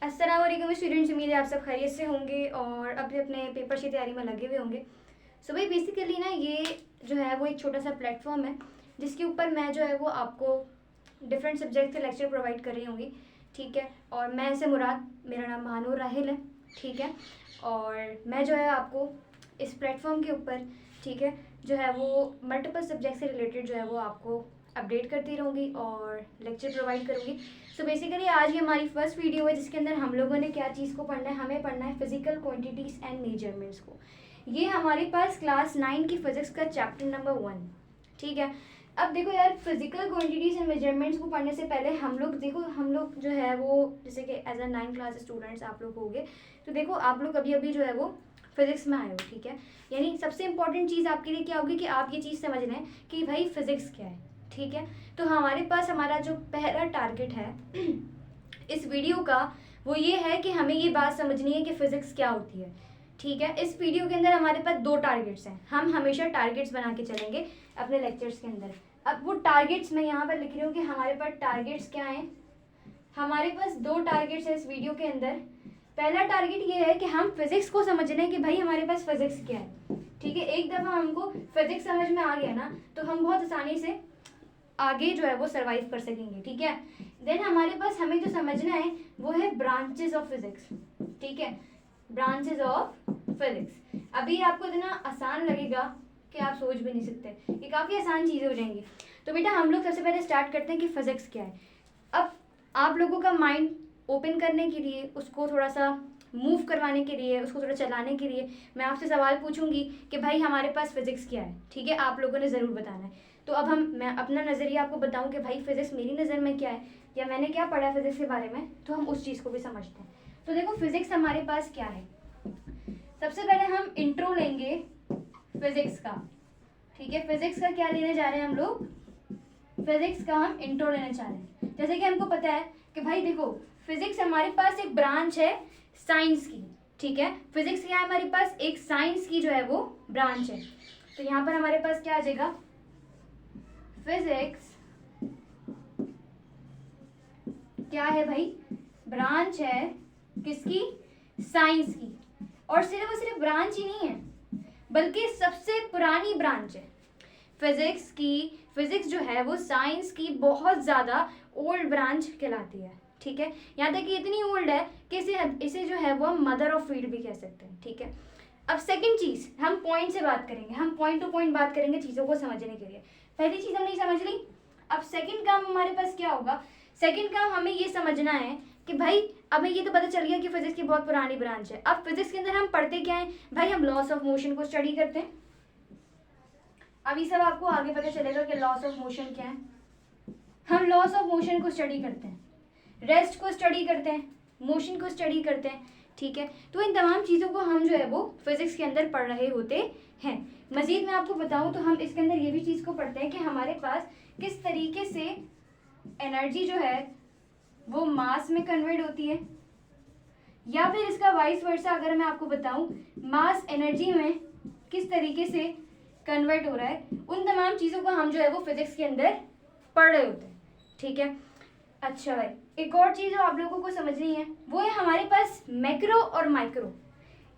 अस्सलाम वालेकुम स्टूडेंट्स, उम्मीद है आप सब खैरियत से होंगे और अपने अपने पेपर की तैयारी में लगे हुए होंगे। सो भाई बेसिकली ना ये जो है वो एक छोटा सा प्लेटफॉर्म है जिसके ऊपर मैं जो है वो आपको डिफरेंट सब्जेक्ट के लेक्चर प्रोवाइड कर रही होंगी। ठीक है, और मैं से मुराद, मेरा नाम महानूर राहिल है। ठीक है, और मैं जो है आपको इस प्लेटफॉर्म के ऊपर, ठीक है, जो है वो मल्टीपल सब्जेक्ट से रिलेटेड जो है वो आपको अपडेट करती रहूँगी और लेक्चर प्रोवाइड करूँगी। सो बेसिकली आज ये हमारी फर्स्ट वीडियो है जिसके अंदर हम लोगों ने क्या चीज़ को पढ़ना है, हमें पढ़ना है फिजिकल क्वांटिटीज़ एंड मेजरमेंट्स को। ये हमारे पास क्लास 9 की फिजिक्स का चैप्टर नंबर 1। ठीक है, अब देखो यार, फिजिकल क्वांटिटीज़ एंड मेजरमेंट्स को पढ़ने से पहले हम लोग जो है वो जैसे कि एज अ 9 क्लास स्टूडेंट्स आप लोग होंगे, तो देखो आप लोग अभी अभी जो है वो फिजिक्स में आए हो। ठीक है, यानी सबसे इंपॉर्टेंट चीज़ आपके लिए क्या होगी कि आप ये चीज़ समझ लें कि भाई फिजिक्स क्या है। ठीक है, तो हमारे पास हमारा जो पहला टारगेट है इस वीडियो का वो ये है कि हमें ये बात समझनी है कि फिजिक्स क्या होती है। ठीक है, इस वीडियो के अंदर हमारे पास 2 टारगेट्स हैं। हम हमेशा टारगेट्स बना के चलेंगे अपने लेक्चर्स के अंदर। अब वो टारगेट्स मैं यहाँ पर लिख रही हूँ कि हमारे पास टारगेट्स क्या हैं। हमारे पास 2 टारगेट्स हैं इस वीडियो के अंदर। पहला टारगेट ये है कि हम फिजिक्स को समझ रहे हैं कि भाई हमारे पास फिजिक्स क्या है। ठीक है, एक दफ़ा हमको फिजिक्स समझ में आ गया ना तो हम बहुत आसानी से आगे जो है वो सरवाइव कर सकेंगे। ठीक है, देन हमारे पास हमें जो समझना है वो है ब्रांचेस ऑफ फिजिक्स। ठीक है, ब्रांचेस ऑफ फिजिक्स। अभी आपको इतना आसान लगेगा कि आप सोच भी नहीं सकते, ये काफ़ी आसान चीज़ें हो जाएंगी। तो बेटा हम लोग सबसे पहले स्टार्ट करते हैं कि फिजिक्स क्या है। अब आप लोगों का माइंड ओपन करने के लिए, उसको थोड़ा सा मूव करवाने के लिए, उसको थोड़ा चलाने के लिए मैं आपसे सवाल पूछूंगी कि भाई हमारे पास फिजिक्स क्या है। ठीक है, आप लोगों ने ज़रूर बताना है। तो अब मैं अपना नज़रिया आपको बताऊं कि भाई फिजिक्स मेरी नज़र में क्या है या मैंने क्या पढ़ा फिजिक्स के बारे में, तो हम उस चीज़ को भी समझते हैं। तो देखो फिजिक्स हमारे पास क्या है। सबसे पहले हम इंट्रो लेंगे फिजिक्स का। ठीक है, फिजिक्स का क्या लेने जा रहे हैं हम लोग, फिजिक्स का हम इंट्रो लेने जा रहे हैं। जैसे कि हमको पता है कि भाई देखो फिजिक्स हमारे पास एक ब्रांच है साइंस की। ठीक है, फिजिक्स क्या है हमारे पास, एक साइंस की जो है वो ब्रांच है। तो यहाँ पर हमारे पास क्या आ जाएगा, फिजिक्स क्या है भाई, ब्रांच है किसकी, साइंस की। और सिर्फ ब्रांच ही नहीं है बल्कि सबसे पुरानी ब्रांच है फिजिक्स की। फिजिक्स जो है वो साइंस की बहुत ज़्यादा ओल्ड ब्रांच कहलाती है। ठीक है, यहाँ तक कि इतनी ओल्ड है कि इसे जो है वो हम मदर ऑफ फील्ड भी कह सकते हैं। ठीक है, अब सेकंड चीज़ हम पॉइंट से बात करेंगे, हम पॉइंट टू पॉइंट बात करेंगे चीज़ों को समझने के लिए। पहली चीज़ हमने समझ ली। अब सेकंड काम हमारे पास क्या होगा, सेकंड काम हमें ये समझना है कि भाई हमें ये तो पता चल गया कि फिजिक्स की बहुत पुरानी ब्रांच है। अब फिजिक्स के अंदर हम पढ़ते क्या है भाई, हम लॉस ऑफ मोशन को स्टडी करते हैं। अब ये सब आपको आगे पता चलेगा कि लॉस ऑफ मोशन क्या है। हम लॉस ऑफ मोशन को स्टडी करते हैं, रेस्ट को स्टडी करते हैं, मोशन को स्टडी करते हैं। ठीक है, तो इन तमाम चीज़ों को हम जो है वो फिजिक्स के अंदर पढ़ रहे होते हैं। मजीद मैं आपको बताऊं तो हम इसके अंदर ये भी चीज़ को पढ़ते हैं कि हमारे पास किस तरीके से एनर्जी जो है वो मास में कन्वर्ट होती है, या फिर इसका वाइस वर्सा अगर मैं आपको बताऊं मास एनर्जी में किस तरीके से कन्वर्ट हो रहा है। उन तमाम चीज़ों को हम जो है वो फिजिक्स के अंदर पढ़ रहे होते हैं। ठीक है, अच्छा भाई एक और चीज़ जो आप लोगों को समझनी है वो है हमारे पास मैक्रो और माइक्रो।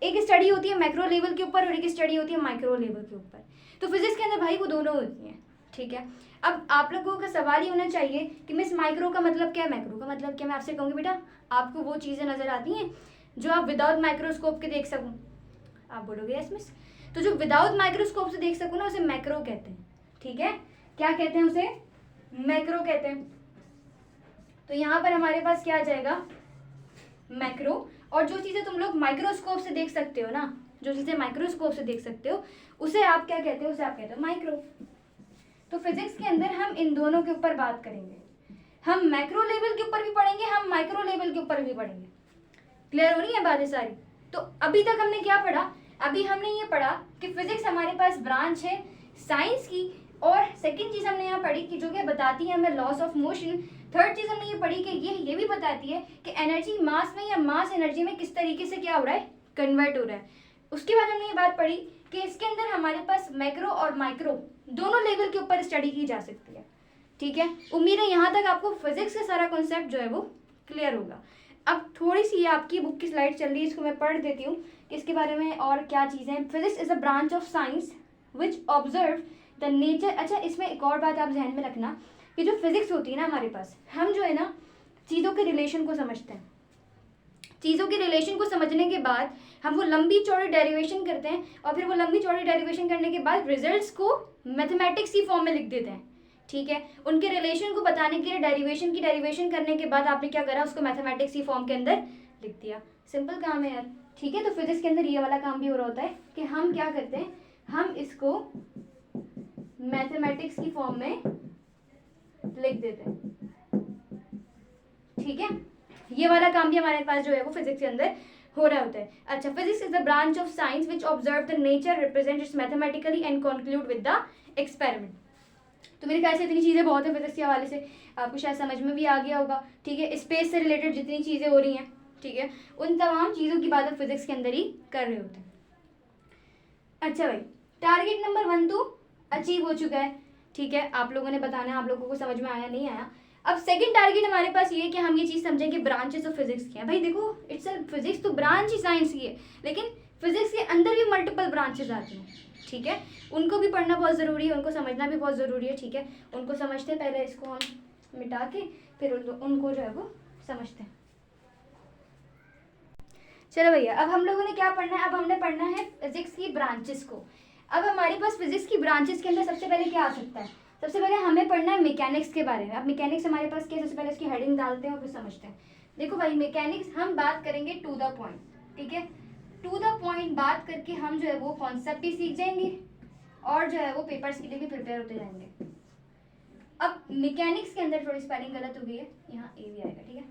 एक स्टडी होती है मैक्रो लेवल के ऊपर और एक स्टडी होती है माइक्रो लेवल के ऊपर। तो फिजिक्स के अंदर भाई वो दोनों होती हैं। ठीक है, अब आप लोगों का सवाल ये होना चाहिए कि मिस माइक्रो का मतलब क्या है, मैक्रो का मतलब क्या। मैं आपसे कहूँगी बेटा आपको वो चीज़ें नज़र आती हैं जो आप विदाउट माइक्रोस्कोप के देख सकूँ। आप बोलोगे यस मिस, तो जो विदाउट माइक्रोस्कोप से देख सकूँ ना उसे मैक्रो कहते हैं। ठीक है, क्या कहते हैं उसे, मैक्रो कहते हैं। तो यहाँ पर हमारे पास क्या आ जाएगा, मैक्रो। और जो चीज़ें तुम लोग माइक्रोस्कोप से देख सकते हो ना, जो चीज़ें माइक्रोस्कोप से देख सकते हो उसे आप क्या कहते हो, उसे आप कहते हो माइक्रो। तो फिजिक्स के अंदर हम इन दोनों के ऊपर बात करेंगे। हम मैक्रो लेवल के ऊपर भी पढ़ेंगे, हम माइक्रो लेवल के ऊपर भी पढ़ेंगे। क्लियर हो रही है बातें सारी। तो अभी तक हमने क्या पढ़ा, अभी हमने ये पढ़ा कि फिजिक्स हमारे पास ब्रांच है साइंस की। और सेकेंड चीज़ हमने यहाँ पढ़ी कि जो कि बताती है हमें लॉस ऑफ मोशन। थर्ड चीज़ हमने ये पढ़ी कि ये भी बताती है कि एनर्जी मास में या मास एनर्जी में किस तरीके से क्या हो रहा है, कन्वर्ट हो रहा है। उसके बाद हमने ये बात पढ़ी कि इसके अंदर हमारे पास मैक्रो और माइक्रो दोनों लेवल के ऊपर स्टडी की जा सकती है। ठीक है, उम्मीद है यहाँ तक आपको फिजिक्स का सारा कॉन्सेप्ट जो है वो क्लियर होगा। अब थोड़ी सी आपकी बुक की स्लाइड चल रही है, इसको मैं पढ़ देती हूँ कि इसके बारे में और क्या चीज़ें हैं। Physics is a branch of science which observe the nature. अच्छा, इसमें एक और बात आप ध्यान में रखना कि जो फिजिक्स होती है ना हमारे पास, हम जो है ना चीज़ों के रिलेशन को समझते हैं। चीज़ों के रिलेशन को समझने के बाद हम वो लंबी चौड़ी डेरिवेशन करते हैं, और फिर वो लंबी चौड़ी डेरिवेशन करने के बाद रिजल्ट्स को मैथमेटिक्स की फॉर्म में लिख देते हैं। ठीक है, उनके रिलेशन को बताने के लिए डेरिवेशन की डेरिवेशन करने के बाद आपने क्या करा, उसको मैथमेटिक्स की फॉर्म के अंदर लिख दिया। सिंपल काम है यार। ठीक है, तो फिजिक्स के अंदर ये वाला काम भी हो रहा होता है कि हम क्या करते हैं, हम इसको मैथमेटिक्स की फॉर्म में लिख देते हैं। ठीक है, ये वाला काम भी हमारे पास जो है वो फिजिक्स के अंदर हो रहा होता है। अच्छा, physics is the branch of science which observe the nature, represent it's mathematically and conclude with the experiment. तो मेरे ख्याल से इतनी चीज़ें बहुत है फिजिक्स के हवाले से, आपको शायद समझ में भी आ गया होगा। ठीक है, स्पेस से रिलेटेड जितनी चीज़ें हो रही हैं, ठीक है, उन तमाम चीज़ों की बात आप फिजिक्स के अंदर ही कर रहे होते हैं। अच्छा भाई, टारगेट नंबर 1 तो अचीव हो चुका है। ठीक है, आप लोगों ने बताना आप लोगों को समझ में आया नहीं आया। अब सेकंड टारगेट हमारे पास ये है कि हम ये चीज़ समझें कि ब्रांचेस ऑफ फिजिक्स क्या है। भाई देखो, इट्स अ फिजिक्स तो ब्रांच ही साइंस की है, लेकिन फिजिक्स के अंदर भी मल्टीपल ब्रांचेस आती हैं। ठीक है, उनको भी पढ़ना बहुत ज़रूरी है, उनको समझना भी बहुत ज़रूरी है। ठीक है, उनको समझते हैं, पहले इसको हम मिटा के फिर उनको जो है वो समझते हैं। चलो भैया, अब हम लोगों ने क्या पढ़ना है, अब हमने पढ़ना है फिजिक्स की ब्रांचेस को। अब हमारे पास फिजिक्स की ब्रांचेस के अंदर सबसे पहले क्या आ सकता है, सबसे पहले हमें पढ़ना है मैकेनिक्स के बारे में। अब मैकेनिक्स हमारे पास क्या, सबसे पहले उसकी हेडिंग डालते हैं और फिर समझते हैं। देखो भाई, मैकेनिक्स हम बात करेंगे टू द पॉइंट। ठीक है, टू द पॉइंट बात करके हम जो है वो कॉन्सेप्ट भी सीख जाएंगे और जो है वो पेपर्स के लिए भी प्रिपेयर होते जाएंगे। अब मैकेनिक्स के अंदर थोड़ी स्पेलिंग गलत हो गई है, यहाँ ए भी आएगा। ठीक है,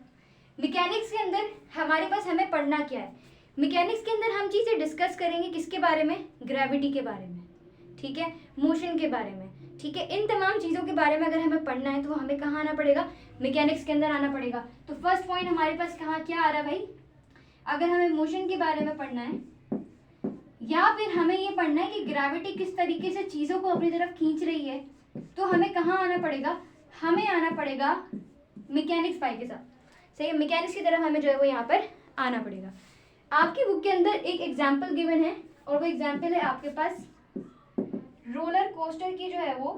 मैकेनिक्स के अंदर हमारे पास हमें पढ़ना क्या है, मैकेनिक्स के अंदर हम चीज़ें डिस्कस करेंगे किसके बारे में, ग्रेविटी के बारे में। ठीक है, मोशन के बारे में। ठीक है, इन तमाम चीज़ों के बारे में अगर हमें पढ़ना है तो हमें कहाँ आना पड़ेगा, मैकेनिक्स के अंदर आना पड़ेगा। तो फर्स्ट पॉइंट हमारे पास कहाँ क्या आ रहा है भाई, अगर हमें मोशन के बारे में पढ़ना है या फिर हमें ये पढ़ना है कि ग्रेविटी किस तरीके से चीज़ों को अपनी तरफ खींच रही है, तो हमें कहाँ आना पड़ेगा, हमें आना पड़ेगा मैकेनिक्स पाई के साथ। सही है, मैकेनिक्स की तरफ हमें जो है वो यहाँ पर आना पड़ेगा। आपकी बुक के अंदर एक एग्जाम्पल गिवन है और वो एग्जाम्पल है आपके पास रोलर कोस्टर की, जो है वो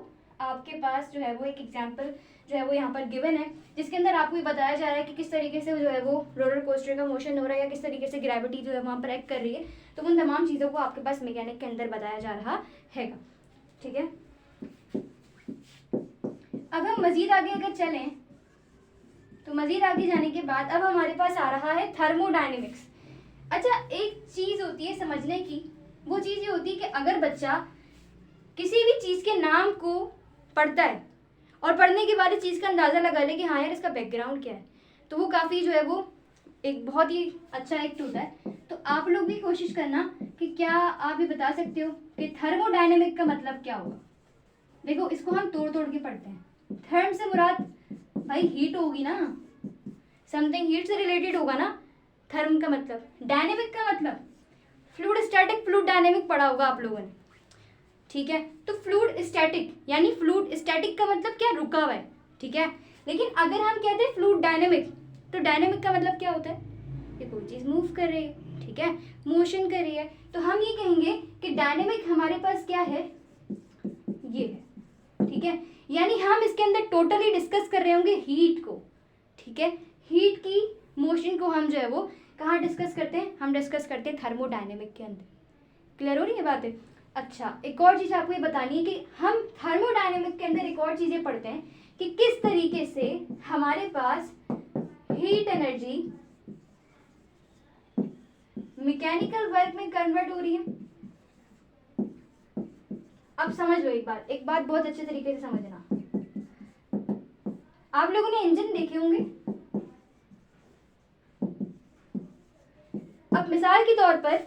आपके पास जो है वो एक एग्जाम्पल जो है वो यहाँ पर गिवन है, जिसके अंदर आपको ये बताया जा रहा है कि किस तरीके से जो है वो रोलर कोस्टर का मोशन हो रहा है या किस तरीके से ग्रेविटी जो है वहाँ पर एक्ट कर रही है। तो उन तमाम चीज़ों को आपके पास मैकेनिक के अंदर बताया जा रहा है। ठीक है, अब हम मजीद आगे अगर चलें तो मजीद आगे जाने के बाद अब हमारे पास आ रहा है थर्मोडायनेमिक्स। अच्छा, एक चीज़ होती है समझने की, वो चीज़ ये होती है कि अगर बच्चा किसी भी चीज़ के नाम को पढ़ता है और पढ़ने के बाद इस चीज़ का अंदाज़ा लगा ले कि हाँ यार इसका बैकग्राउंड क्या है, तो वो काफ़ी जो है वो एक बहुत ही अच्छा एक्ट होता है। तो आप लोग भी कोशिश करना कि क्या आप ये बता सकते हो कि थर्मोडायनेमिक का मतलब क्या होगा। देखो, इसको हम तोड़ तोड़ के पढ़ते हैं। थर्म से मुराद भाई हीट होगी ना, समथिंग हीट से रिलेटेड होगा ना थर्म का मतलब। डायनेमिक का मतलब फ्लूइड स्टैटिक, फ्लूइड डायनेमिक पढ़ा होगा आप लोगों ने। ठीक है, तो फ्लूइड स्टैटिक यानी फ्लूइड स्टैटिक का मतलब क्या, रुका हुआ है। ठीक है, लेकिन अगर हम कहते हैं फ्लूइड डायनेमिक, तो डायनेमिक का मतलब क्या होता है कि कोई चीज़ मूव कर रही है, ठीक है, मोशन कर रही है। तो हम ये कहेंगे कि डायनेमिक हमारे पास क्या है, ये है। ठीक है, यानी हम इसके अंदर टोटली डिस्कस कर रहे होंगे हीट को। ठीक है, हीट की मोशन को हम जो है वो कहाँ डिस्कस करते हैं, हम डिस्कस करते हैं थर्मोडायनेमिक के अंदर। क्लियर हो रही है बात है। अच्छा, एक और चीज़ आपको ये बतानी है कि हम थर्मोडायनेमिक के अंदर एक और चीज़ें पढ़ते हैं कि किस तरीके से हमारे पास हीट एनर्जी मैकेनिकल वर्क में कन्वर्ट हो रही है। अब समझ लो एक बात बहुत अच्छे तरीके से समझना। आप लोगों ने इंजन देखे होंगे। अब मिसाल के तौर पर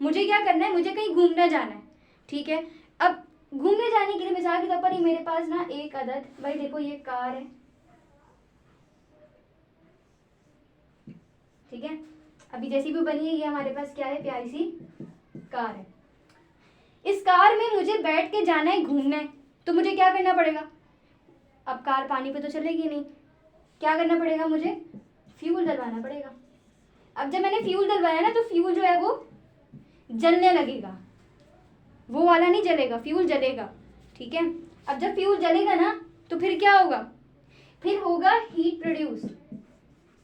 मुझे क्या करना है, मुझे कहीं घूमने जाना है। ठीक है, अब घूमने जाने के लिए मिसाल के तौर पर मेरे पास ना एक अदद, भाई देखो ये कार है। ठीक है, अभी जैसी भी बनी है ये हमारे पास क्या है, प्यारी सी कार है। इस कार में मुझे बैठ के जाना है घूमने, तो मुझे क्या करना पड़ेगा, अब कार पानी पे तो चलेगी नहीं, क्या करना पड़ेगा, मुझे फ्यूल डलवाना पड़ेगा। अब जब मैंने फ्यूल डलवाया ना तो फ्यूल जो है वो जलने लगेगा, वो वाला नहीं जलेगा, फ्यूल जलेगा, ठीक है। अब जब फ्यूल जलेगा ना तो फिर क्या होगा, फिर होगा हीट प्रोड्यूस।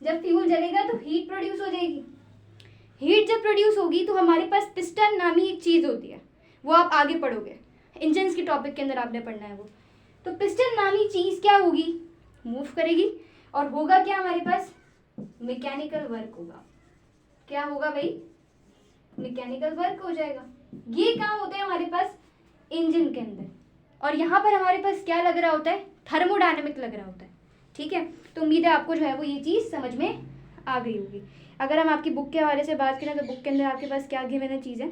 जब फ्यूल जलेगा तो हीट प्रोड्यूस हो जाएगी। हीट जब प्रोड्यूस होगी तो हमारे पास पिस्टन नामी एक चीज़ होती है, वो आप आगे पढ़ोगे, इंजन्स के टॉपिक के अंदर आपने पढ़ना है वो। तो पिस्टन नामी चीज़ क्या होगी, मूव करेगी, और होगा क्या हमारे पास, मैकेनिकल वर्क होगा। क्या होगा भाई, मैकेनिकल वर्क हो जाएगा। ये काम होता है हमारे पास इंजन के अंदर, और यहाँ पर हमारे पास क्या लग रहा होता है, थर्मोडायनेमिक लग रहा होता है, ठीक है। तो उम्मीद है आपको जो है वो ये चीज़ समझ में आ गई होगी। अगर हम आपकी बुक के हवाले से बात करें तो बुक के अंदर आपके पास क्या गिवन है चीज़ें,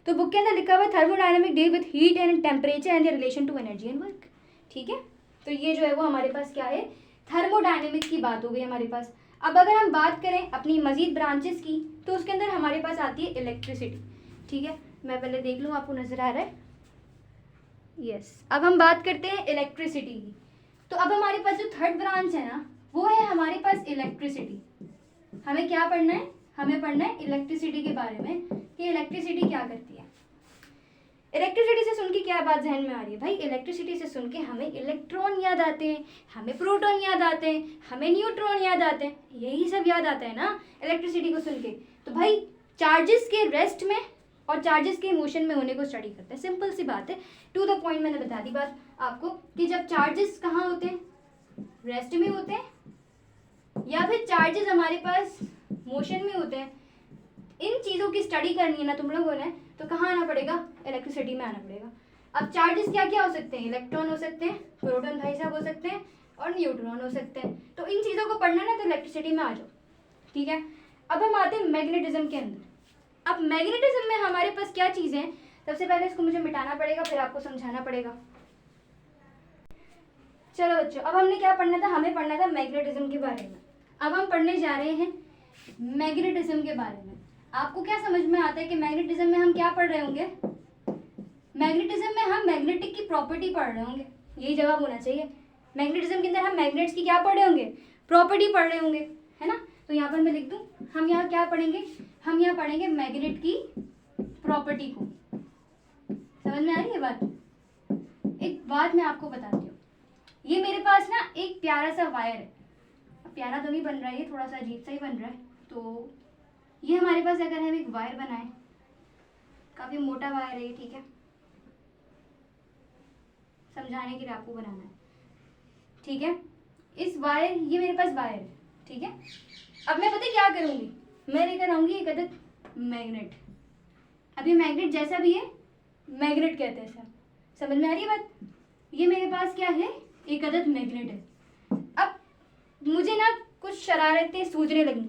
तो बुक के अंदर लिखा हुआ है thermodynamic deal with heat and temperature and relation to energy and work, ठीक है। तो ये जो है वो हमारे पास क्या है, थर्मोडायनेमिक की बात हो गई हमारे पास। अब अगर हम बात करें अपनी मजीद ब्रांचेस की तो उसके अंदर हमारे पास आती है इलेक्ट्रिसिटी, ठीक है। मैं पहले देख लूँ आपको नज़र आ रहा है, यस। अब हम बात करते हैं इलेक्ट्रिसिटी की। तो अब हमारे पास जो थर्ड ब्रांच है ना वो है हमारे पास इलेक्ट्रिसिटी। हमें क्या पढ़ना है, हमें पढ़ना है इलेक्ट्रिसिटी के बारे में कि इलेक्ट्रिसिटी क्या करती है। इलेक्ट्रिसिटी से सुन के क्या बात जहन में आ रही है भाई, इलेक्ट्रिसिटी से सुन के हमें इलेक्ट्रॉन याद आते हैं, हमें प्रोटॉन याद आते हैं, हमें न्यूट्रॉन याद आते हैं, यही सब याद आता है ना इलेक्ट्रिसिटी को सुन के। तो भाई चार्जेस के रेस्ट में और चार्जेस के मोशन में होने को स्टडी करते हैं, सिंपल सी बात है, टू द पॉइंट। मैंने बता दी बात आपको कि जब चार्जेस कहाँ होते हैं, रेस्ट में होते हैं, या फिर चार्जेस हमारे पास मोशन में होते हैं। इन चीज़ों की स्टडी करनी है ना तुम लोगों ने तो कहाँ आना पड़ेगा, इलेक्ट्रिसिटी में आना पड़ेगा। अब चार्जेस क्या क्या हो सकते हैं, इलेक्ट्रॉन हो सकते हैं, प्रोटॉन भाई साहब हो सकते हैं, और न्यूट्रॉन हो सकते हैं। तो इन चीज़ों को पढ़ना ना तो इलेक्ट्रिसिटी में आ जाओ, ठीक है। अब हम आते हैं मैग्नेटिज्म के अंदर। अब मैग्नेटिज्म में हमारे पास क्या चीज़ें हैं, सबसे पहले इसको मुझे मिटाना पड़ेगा फिर आपको समझाना पड़ेगा। चलो बच्चों, अब हमने क्या पढ़ना था, हमें पढ़ना था मैग्नेटिज्म के बारे में। अब हम पढ़ने जा रहे हैं मैग्नेटिज्म के बारे में। आपको क्या समझ में आता है कि मैग्नेटिज्म में हम क्या पढ़ रहे होंगे, मैग्नेटिज्म में हम मैग्नेटिक की प्रॉपर्टी पढ़ रहे होंगे, यही जवाब होना चाहिए। मैग्नेटिज्म के अंदर हम मैग्नेट्स की क्या पढ़ रहे होंगे, प्रॉपर्टी पढ़ रहे होंगे, है ना। तो यहाँ पर मैं लिख दूँ, हम यहाँ क्या पढ़ेंगे, हम यहाँ पढ़ेंगे मैग्नेट की प्रॉपर्टी को। समझ में आ रही है बात। एक बात मैं आपको बताती हूँ, ये मेरे पास ना एक प्यारा सा वायर है, प्यारा तो नहीं बन रहा है, ये थोड़ा सा अजीब सा ही बन रहा है। तो ये हमारे पास अगर हम एक वायर बनाएं, काफ़ी मोटा वायर है ये, ठीक है, समझाने के लिए आपको बनाना है, ठीक है। इस वायर, ये मेरे पास वायर है, ठीक है। अब मैं पता क्या करूँगी, मैं लेकर आऊँगी एक अदद मैग्नेट। अब ये मैग्नेट जैसा भी है मैग्नेट कहते हैं सर, समझ में आ रही है बात। ये मेरे पास क्या है, एक अदद मैग्नेट है। अब मुझे ना कुछ शरारतें सूझने लगी,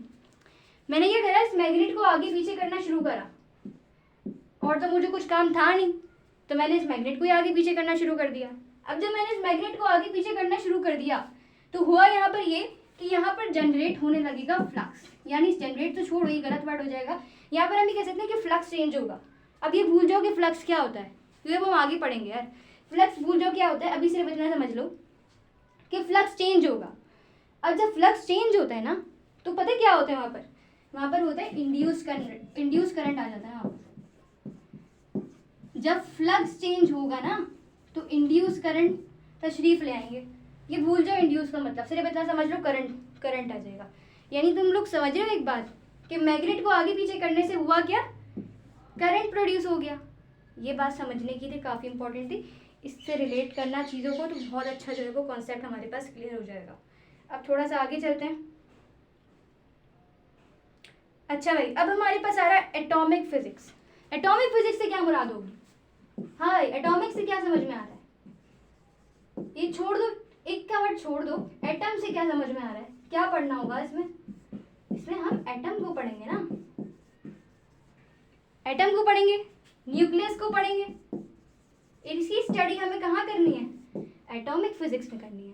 मैंने ये करा, इस मैग्नेट को आगे पीछे करना शुरू करा, और तो मुझे कुछ काम था नहीं तो मैंने इस मैग्नेट को ही आगे पीछे करना शुरू कर दिया। अब जब मैंने इस मैग्नेट को आगे पीछे करना शुरू कर दिया तो हुआ यहाँ पर ये कि यहाँ पर जनरेट होने लगेगा फ्लक्स, यानी जनरेट तो छोड़ो, ये गलत वर्ड हो जाएगा। यहाँ पर हम ये कह सकते हैं कि फ्लक्स चेंज होगा। अब ये भूल जाओ कि फ्लक्स क्या होता है, क्योंकि वो हम आगे पढ़ेंगे यार। फ्लक्स भूल जाओ क्या होता है, अभी सिर्फ इतना समझ लो कि फ्लक्स चेंज होगा। अब जब फ्लक्स चेंज होता है ना तो पता है क्या होता है, वहाँ पर होता है इंड्यूस करंट आ जाता है वहाँ पर। जब फ्लक्स चेंज होगा ना तो इंड्यूस करंट तशरीफ ले आएंगे। ये भूल जाओ इंड्यूस का मतलब, सिर्फ इतना समझ लो करंट आ जाएगा। यानी तुम लोग समझ रहे हो एक बात कि मैग्नेट को आगे पीछे करने से हुआ क्या, करंट प्रोड्यूस हो गया। ये बात समझने की थी, काफ़ी इंपॉर्टेंट थी, इससे रिलेट करना चीज़ों को तो बहुत अच्छा जो है वो कॉन्सेप्ट हमारे पास क्लियर हो जाएगा। अब थोड़ा सा आगे चलते हैं। अच्छा भाई, अब हमारे पास आ रहा है एटॉमिक फिजिक्स। एटॉमिक फिजिक्स से क्या मुराद होगी, हाँ भाई एटॉमिक से क्या समझ में आ रहा है, ये छोड़ दो, एक का वर्ड छोड़ दो, एटम से क्या समझ में आ रहा है, क्या पढ़ना होगा इसमें, इसमें हम एटम को पढ़ेंगे ना, एटम को पढ़ेंगे, न्यूक्लियस को पढ़ेंगे। इसकी स्टडी हमें कहाँ करनी है, एटॉमिक फिजिक्स में करनी है।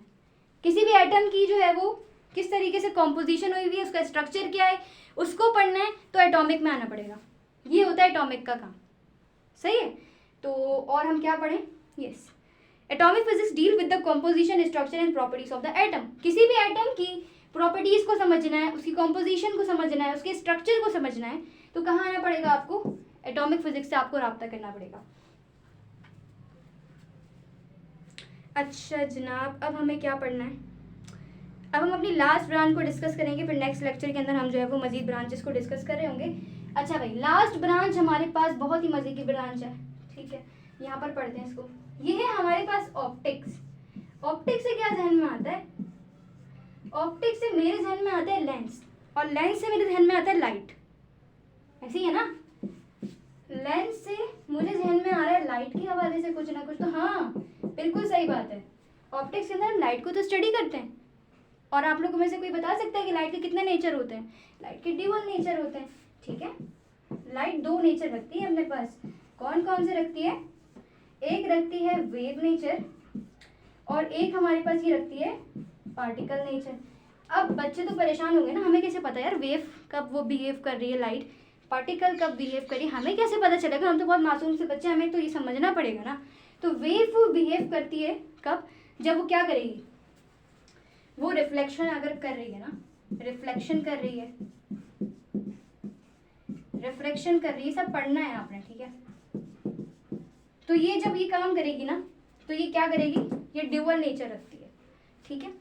किसी भी एटम की जो है वो किस तरीके से कॉम्पोजिशन हुई हुई है, उसका स्ट्रक्चर क्या है, उसको पढ़ना है तो एटॉमिक में आना पड़ेगा। ये होता है एटॉमिक का काम, सही है। तो और हम क्या पढ़ें, yes, atomic physics deal with the composition, structure and properties of the atom. किसी भी एटम की प्रॉपर्टीज़ को समझना है, उसकी कॉम्पोजिशन को समझना है, उसके स्ट्रक्चर को समझना है, तो कहाँ आना पड़ेगा आपको? एटॉमिक फिजिक्स से आपको रब्ता करना पड़ेगा। अच्छा जनाब, अब हमें क्या पढ़ना है? अब हम अपनी लास्ट ब्रांच को डिस्कस करेंगे, फिर नेक्स्ट लेक्चर के अंदर हम जो है वो मजीद ब्रांचेस को डिस्कस कर रहे होंगे। अच्छा भाई, लास्ट ब्रांच हमारे पास बहुत ही मज़े की ब्रांच है, ठीक है, यहाँ पर पढ़ते हैं इसको। ये है हमारे पास ऑप्टिक्स। ऑप्टिक्स से क्या जहन में आता है? ऑप्टिक्स से मेरे जहन में आता है लेंस, और लेंस से मेरे जहन में आता है लाइट। ऐसे ही है ना? लेंस से मुझे जहन में आ रहा है लाइट के हवाले से कुछ ना कुछ, तो हाँ बिल्कुल सही बात है। ऑप्टिक्स के अंदर हम लाइट को तो स्टडी करते हैं, और आप लोगों में से कोई बता सकता है कि लाइट के कितने नेचर होते हैं? लाइट के ड्यूअल नेचर होते हैं, ठीक है। लाइट दो नेचर रखती है अपने पास। कौन कौन से रखती है? एक रखती है वेव नेचर, और एक हमारे पास ये रखती है पार्टिकल नेचर। अब बच्चे तो परेशान होंगे ना, हमें कैसे पता यार वेव कब वो बिहेव कर रही है, लाइट पार्टिकल कब बिहेव कर रही है, हमें कैसे पता चलेगा? हम तो बहुत मासूम से बच्चे, हमें तो ये समझना पड़ेगा ना। तो वेव वो बिहेव करती है कब? जब वो क्या करेगी? वो रिफ्लेक्शन अगर कर रही है ना, रिफ्लेक्शन कर रही है, रिफ्लेक्शन कर रही है, सब पढ़ना है आपने, ठीक है। तो ये जब ये काम करेगी ना, तो ये क्या करेगी? ये ड्यूअल नेचर रखती है, ठीक है।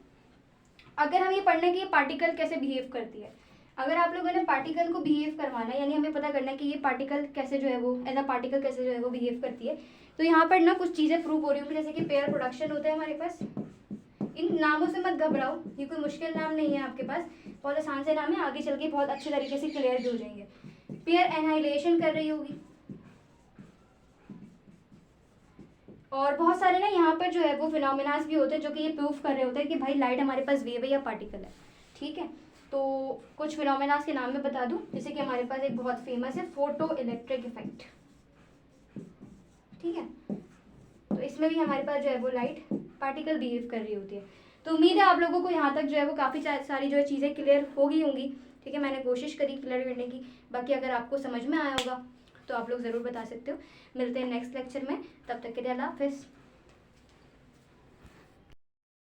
अगर हम ये पढ़ना है कि ये पार्टिकल कैसे बिहेव करती है, अगर आप लोगों ने पार्टिकल को बिहेव करवाना है, यानी हमें पता करना है कि ये पार्टिकल कैसे जो है वो एज अ पार्टिकल कैसे जो है वो बिहेव करती है, तो यहाँ पर ना कुछ चीज़ें प्रूव हो रही होंगी, जैसे कि पेयर प्रोडक्शन होता है हमारे पास। इन नामों से मत घबराओ, ये कोई मुश्किल नाम नहीं है आपके पास, बहुत आसान से नाम है, आगे चल के बहुत अच्छे तरीके से क्लियर भी हो जाएंगे। पेयर एनाइलेशन कर रही होगी, और बहुत सारे ना यहाँ पर जो है वो फिनोमिनास भी होते हैं जो कि ये प्रूफ कर रहे होते हैं कि भाई लाइट हमारे पास वेव है या पार्टिकल है, ठीक है। तो कुछ फिनोमिनास के नाम मैं बता दूं, जैसे कि हमारे पास एक बहुत फेमस है फोटो इलेक्ट्रिक इफेक्ट, ठीक है। तो इसमें भी हमारे पास जो है वो लाइट पार्टिकल बिहेव कर रही होती है। तो उम्मीद है आप लोगों को यहाँ तक जो है वो काफ़ी सारी जो है चीज़ें क्लियर हो गई होंगी, ठीक है। मैंने कोशिश करी क्लियर करने की, बाकी अगर आपको समझ में आया होगा तो आप लोग ज़रूर बता सकते हो। मिलते हैं नेक्स्ट लेक्चर में, तब तक के लिए अल्लाह हाफिज़।